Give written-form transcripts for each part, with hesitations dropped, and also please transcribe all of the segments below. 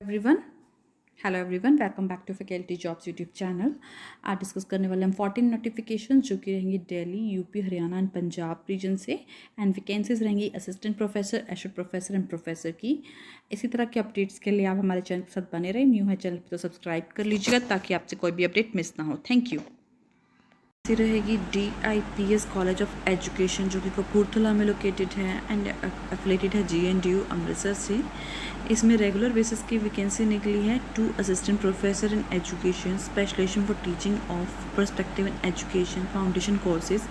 Everyone hello everyone welcome back to faculty jobs YouTube channel. आज discuss करने वाले हम 14 नोटिफिकेशन जो कि रहेंगी Delhi, UP, Haryana and Punjab region से। एंड वैकेंसीज रहेंगी assistant professor, associate professor and professor की। इसी तरह के अपडेट्स के लिए आप हमारे चैनल के साथ बने रहे। न्यू है चैनल पर तो सब्सक्राइब कर लीजिएगा ताकि आपसे कोई भी अपडेट मिस ना हो। Thank you. रहेगी DIPS कॉलेज ऑफ एजुकेशन जो कि कपूरथला में लोकेटेड है एंड एफिलेटेड है GNDU अमृतसर से। इसमें रेगुलर बेसिस की वैकेंसी निकली है 2 assistant professor in education, specialization for teaching of perspective in education, foundation courses,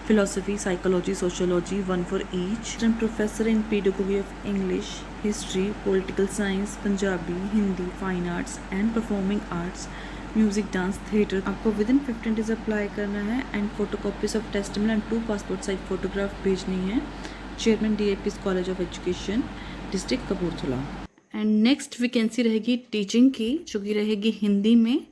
philosophy, psychology, sociology, one for each. Assistant professor in pedagogy of English, history, political science, Punjabi, Hindi, fine arts and performing arts, music, dance, theatre. आपको with in 15 days apply करना है and photo copies of testimonial and 2 passport size photograph भेजनी है। Chairman DIPS college of education, district Kapurthala. And next vacancy रहेगी teaching की जो कि रहेगी हिंदी में,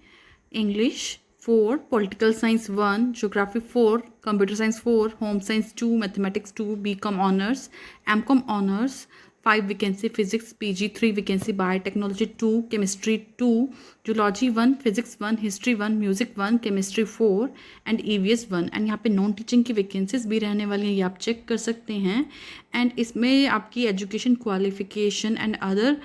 English 4, political science 1, geography 4, computer science 4, home science 2, mathematics 2, BCom honours, MCom honours 5 vacancy, physics PG 3 vacancy, biotechnology 2, chemistry 2, zoology 1, physics 1, history 1, music 1, chemistry 4 and EVS 1। And यहाँ पे non teaching की vacancies भी रहने वाली हैं, ये आप चेक कर सकते हैं। एंड इसमें आपकी education qualification and other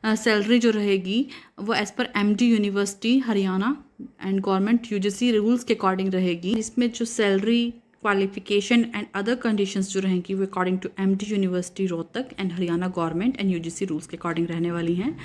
salary जो रहेगी वो as per MD university Haryana and government UGC rules के अकॉर्डिंग रहेगी। इसमें जो salary, qualification and other conditions जो रहेंगी वो according to MD university Rohtak and Haryana government and UGC rules के अकॉर्डिंग रहने वाली हैं।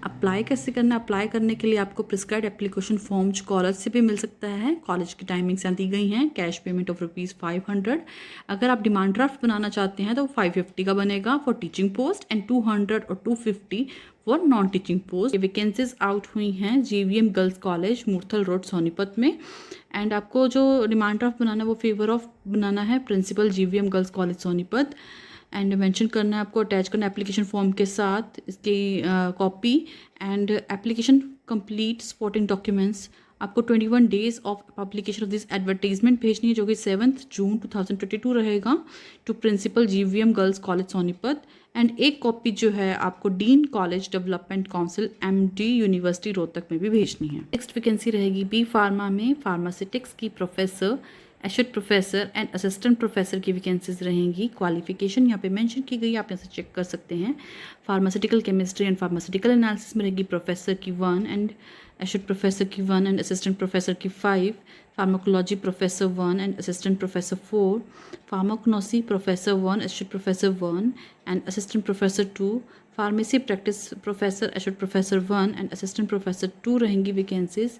अप्लाई कैसे करना? अप्लाई करने के लिए आपको प्रिस्क्राइब्ड एप्लीकेशन फॉर्म जो कॉलेज से भी मिल सकता है। कॉलेज की टाइमिंग्स दी गई हैं। Cash payment of ₹500। अगर आप डिमांड ड्राफ्ट बनाना चाहते हैं तो 550 का बनेगा फॉर टीचिंग पोस्ट एंड 200 और 250 for non teaching post. Vacancies out हुई हैं GVM girls college, Murthal road, Sonipat में। एंड आपको जो डिमांड ड्राफ्ट बनाना है वो फेवर ऑफ बनाना है principal GVM girls college Sonipat. And mention करना है आपको, अटैच करना है एप्लीकेशन फॉर्म के साथ इसकी copy and application complete supporting documents. आपको 21 days of publication of this advertisement भेजनी है जो कि 7 जून 2022 रहेगा to principal GVM girls college Sonipat. And एक कॉपी जो है आपको dean college development council MD university Rohtak में भी भेजनी है। नेक्स्ट वैकेंसी रहेगी B फार्मा में, फार्मास्यूटिक्स की professor, associate professor and assistant professor की वैकेंसीज रहेंगी। क्वालिफिकेशन यहाँ पे मेंशन की गई, आप यहाँ से चेक कर सकते हैं। Pharmaceutical chemistry and pharmaceutical analysis में रहेगी प्रोफेसर की 1 एंड एसोसिएट प्रोफेसर की 1 एंड असिस्टेंट प्रोफेसर की 5। Pharmacology professor 1 and assistant professor 4। Pharmacognosy professor 1, associate professor 1 and assistant professor 2। Pharmacy practice professor, associate professor 1 and assistant professor 2 रहेंगी vacancies.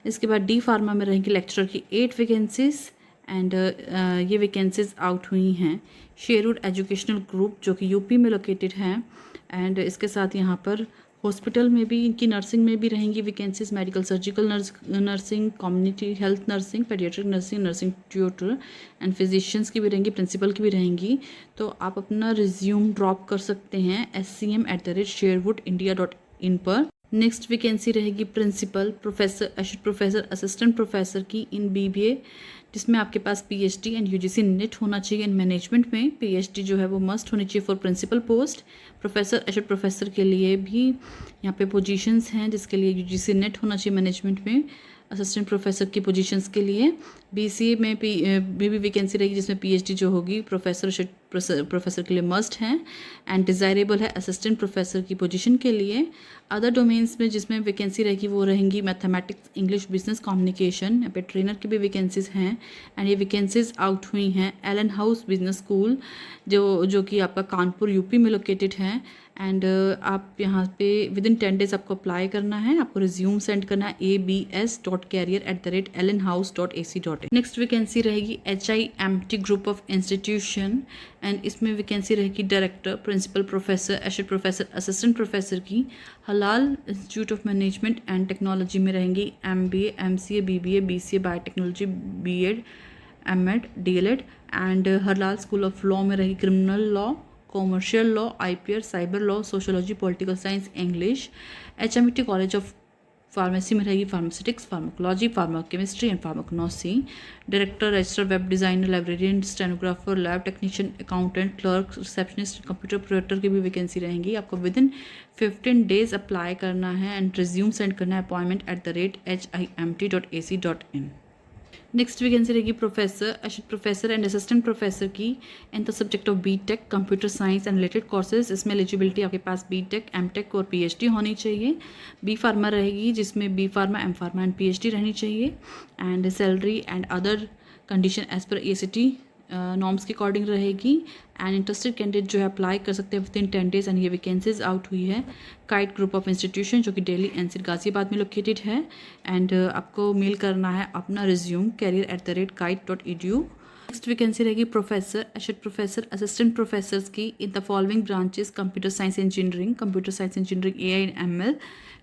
इसके बाद D pharma में रहेंगी लेक्चरर की 8 vacancies and ये vacancies out हुई हैं शेरवुड एजुकेशनल ग्रुप जो कि UP में लोकेटेड है। एंड इसके साथ यहाँ पर हॉस्पिटल में भी, इनकी नर्सिंग में भी रहेंगी vacancies, medical surgical nursing, community health nursing, paediatric nursing, nursing tutor and physicians की भी रहेंगी, प्रिंसिपल की भी रहेंगी। तो आप अपना रिज्यूम ड्रॉप कर सकते हैं scm@sherwoodindia.in पर। नेक्स्ट वैकेंसी रहेगी principal, professor, associate professor, assistant professor की इन BBA जिसमें आपके पास PhD एंड UGC नेट होना चाहिए। इन मैनेजमेंट में PhD जो है वो मस्ट होनी चाहिए for principal post. Professor, associate professor के लिए भी यहाँ पे पोजीशंस हैं जिसके लिए UGC नेट होना चाहिए मैनेजमेंट में। असिस्टेंट प्रोफेसर की पोजीशंस के लिए BCA में भी वैकेंसी रहेगी जिसमें PhD जो होगी प्रोफेसर प्रोफेसर के लिए मस्ट है एंड डिज़ायरेबल है असिस्टेंट प्रोफेसर की पोजीशन के लिए। अदर डोमेन्स में जिसमें वैकेंसी रहेगी वो रहेंगी मैथमेटिक्स, इंग्लिश, बिजनेस कम्युनिकेशन। यहाँ पे ट्रेनर की भी वैकेंसीज हैं एंड ये वैकेंसीज आउट हुई हैं एलन हाउस बिजनेस स्कूल जो कि आपका कानपुर UP में लोकेटेड है। एंड आप यहाँ पे विद इन 10 डेज आपको अप्लाई करना है। आपको रिज्यूम सेंड करना है abs.career@lnhouse.ac.in। नेक्स्ट वैकेंसी रहेगी HIMT group of institution and इसमें वैकेंसी रहेगी director, principal professor, associate professor, assistant professor की। Halal institute of management and technology में रहेंगी MBA, MCA, BBA, BCA, biotechnology, BEd, MEd, DLEd and Halal school of law में रहेगी criminal law, commercial law, IPR, cyber law, sociology, political science, English. HMT college of pharmacy में रहेगी pharmaceutics, pharmacology, pharmachemistry and pharmacognosy. Director, register, web designer, librarian, stenographer, lab technician, accountant, clerk, receptionist, computer operator की भी vacancy रहेंगी। आपको within 15 days apply करना है and resume send करना है appointment@himt.ac.in। नेक्स्ट वैकेंसी रहेगी professor, associate professor and assistant professor की in the subject of BTech, computer science and related courses. इसमें एलिजिबिलिटी आपके पास बीटेक, एमटेक और पीएचडी होनी चाहिए। बी फार्मा रहेगी जिसमें B pharma, M pharma and PhD रहनी चाहिए। And salary and other condition as per ACT norms के अकॉर्डिंग रहेगी। एंड इंटरेस्टेड कैंडिडेट जो है अप्लाई कर सकते हैं विद इन 10 डेज। एंड ये वैकेंसीज आउट हुई है काइट ग्रुप ऑफ इंस्टीट्यूशन जो कि दिल्ली एनसीआर गाजियाबाद में लोकेटेड है। एंड आपको मेल करना है अपना रिज्यूम career@kite.edu। नेक्स्ट वैकेंसी रहेगी professor, associate professor, assistant professors की in the following branches: computer science engineering, computer science engineering AI and ML,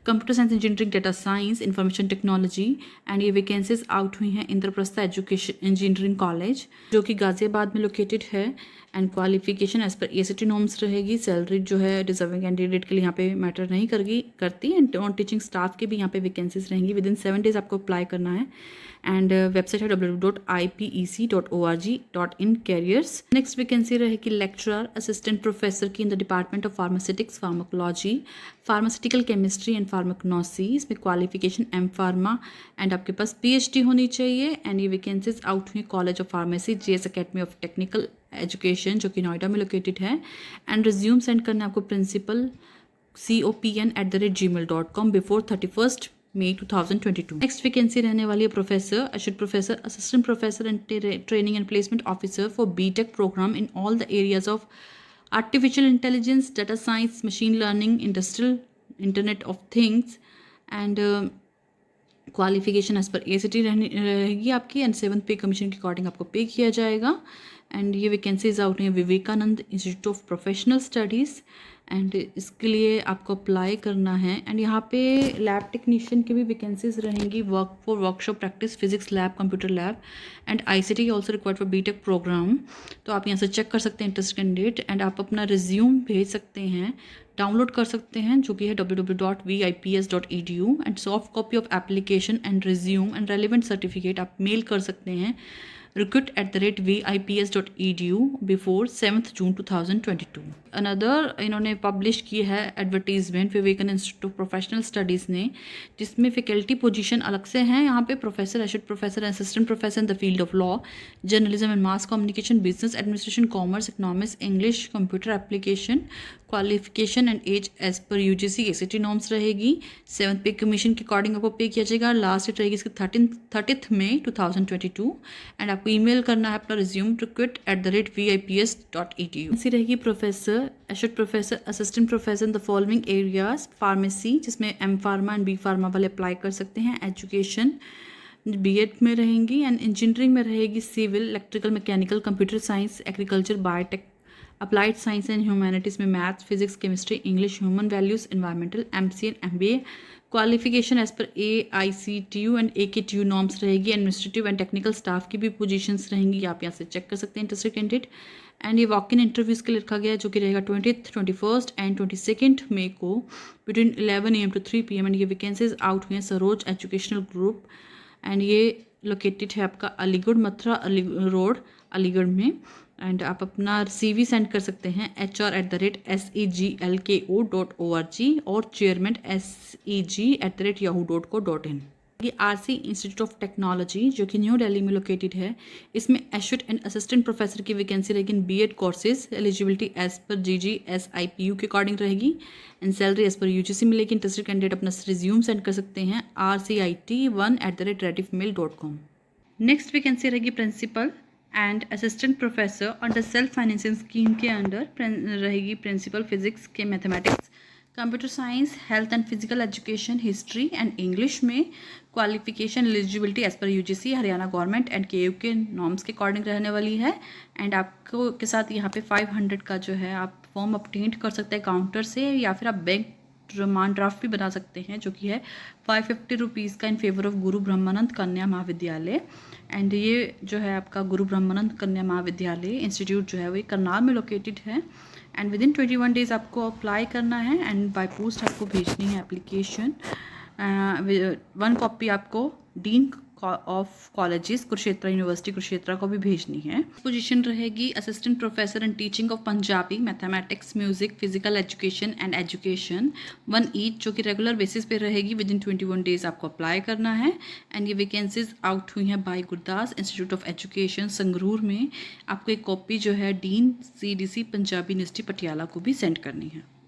computer science engineering, data science, information technology. And ये vacancies out हुई हैं Indraprastha education engineering college जो कि गाजियाबाद में located है। And qualification as per ACT norms रहेगी। Salary जो है डिजर्विंग कैंडिडेट के लिए यहाँ पे मैटर नहीं करती। एंड नॉन टीचिंग स्टाफ के भी यहाँ पे वैकेंसीज रहेंगी। विद इन 7 डेज आपको अप्लाई करना है। एंड वेबसाइट है www.ipec.org.in careers। नेक्स्ट वैकेंसी रहेगी लेक्चरर, असिस्टेंट प्रोफेसर की in the department of pharmaceutics, pharmacology, pharmaceutical chemistry and pharmacognosy. इसमें क्वालिफिकेशन एम फार्मा एंड आपके पास PhD होनी चाहिए। एंड ये वैकेंसीज आउट हुई college of pharmacy, JS academy of technical education जो कि नोएडा में लोकेटेड है। एंड रिज्यूम सेंड करना है आपको principal COPN@gmail.com before 31 May 2022। Next vacancy रहने वाली है professor, associate professor, assistant professor and training and placement officer for BTech program in all the areas of artificial intelligence, data science, machine learning, industrial, internet of things. And qualification as per ACT रहेगी आपकी। And 7th पे commission के according आपको पे किया जाएगा। And ये vacancies out हैं Vivekananda institute of professional studies. And इसके लिए आपको अप्लाई करना है। एंड यहाँ पे लैब टेक्नीशियन की भी वैकेंसीज रहेंगी, workshop practice, physics lab, computer lab. And ICT also required for BTech program. तो आप यहाँ से चेक कर सकते हैं इंटरेस्ट कैंडिडेट। एंड आप अपना रिज्यूम भेज सकते हैं, डाउनलोड कर सकते हैं जो कि है www.vips.edu। And soft copy of application and resume and relevant certificate आप मेल कर सकते हैं recruit@vips.edu before 7th June 2022। Another इन्होंने पब्लिश की है advertisement Vivekananda institute of professional studies ने, जिसमें फैकल्टी पोजीशन अलग से हैं यहाँ पे professor, associate professor, assistant professor in the field of law, journalism and mass communication, business administration, commerce, economics, English, computer application. Qualification and as as per UGC ACT norms रहेगी। 7th पे commission के according आपको पे किया जाएगा। Last date रहेगी इसकी 30th May 2022। And आपको ईमेल करना है अपना रिज्यूम recruit@vips.edu। इसी रहेगी professor, associate professor, assistant professor in the following areas: pharmacy जिसमें M pharma and B pharma वाले अप्लाई कर सकते हैं। एजुकेशन BEd में रहेंगी। एंड इंजीनियरिंग में रहेगी civil, electrical, mechanical, computer science, agriculture, biotech, applied science and humanities में maths, physics, chemistry, English, human values, environmental, MCA and MBA। Qualification as per AICTU and AKTU norms रहेगी। Administrative and technical staff की भी positions रहेंगी, आप यहाँ से check कर सकते हैं इंटरेस्टेड कैंडिडेट। एंड ये वॉक इन इंटरव्यूज़ के लिए रखा गया है जो कि रहेगा 20th, 21st एंड 22nd मई को between 11 AM to 3 PM। And ये वैकेंसीज आउट हुई हैं सरोज एजुकेशनल ग्रुप। एंड ये लोकेटेड है आपका अलीगढ़, मथुरा रोड, अलीगढ़ में। एंड आप अपना CV सेंड कर सकते हैं HR@seglko.org और chairman SEG@yahoo.co.in। ये RC इंस्टीट्यूट ऑफ टेक्नोलॉजी जो कि न्यू दिल्ली में लोकेटेड है, इसमें एसोसिएट एंड असिस्टेंट प्रोफेसर की वैकेंसी रहेगी in BEd courses. Eligibility as per GGSIPU के अकॉर्डिंग रहेगी। And salary as per UGC मिलेगी। इंटरेस्टेड कैंडिडेट अपना रिज्यूम सेंड कर सकते हैं rcit1@redifmail.com। नेक्स्ट वैकेंसी रहेगी principal and assistant professor under self financing scheme के अंडर रहेगी। प्रिंसिपल फिजिक्स के, mathematics, computer science, health and physical education, history and English में। Qualification eligibility as per UGC, Haryana government and KU के norms के according रहने वाली है। And आपको के साथ यहाँ पे 500 का जो है आप फॉर्म अपटेंट कर सकते हैं काउंटर से, या फिर आप बैंक डिमांड ड्राफ्ट भी बना सकते हैं जो कि है 550 रुपीज़ का इन फेवर ऑफ गुरु ब्रह्मानंद कन्या महाविद्यालय। एंड ये जो है आपका गुरु ब्रह्मानंद कन्या महाविद्यालय इंस्टीट्यूट जो है वो करनाल में लोकेटेड है। एंड विद इन 21 डेज आपको अप्लाई करना है एंड बाय पोस्ट आपको भेजनी है एप्लीकेशन। 1 कॉपी आपको dean of colleges Kurukshetra university Kurukshetra को भी भेजनी है। पोजीशन रहेगी assistant professor in teaching of Punjabi, mathematics, music, physical education and education 1 each, जो कि रेगुलर बेसिस पे रहेगी। विद इन 21 डेज आपको अप्लाई करना है। एंड ये वैकेंसीज आउट हुई हैं bye Gurdas institute of education Sangrur में। आपको एक कॉपी जो है dean CDC Punjabi university Patiala को भी सेंड करनी है।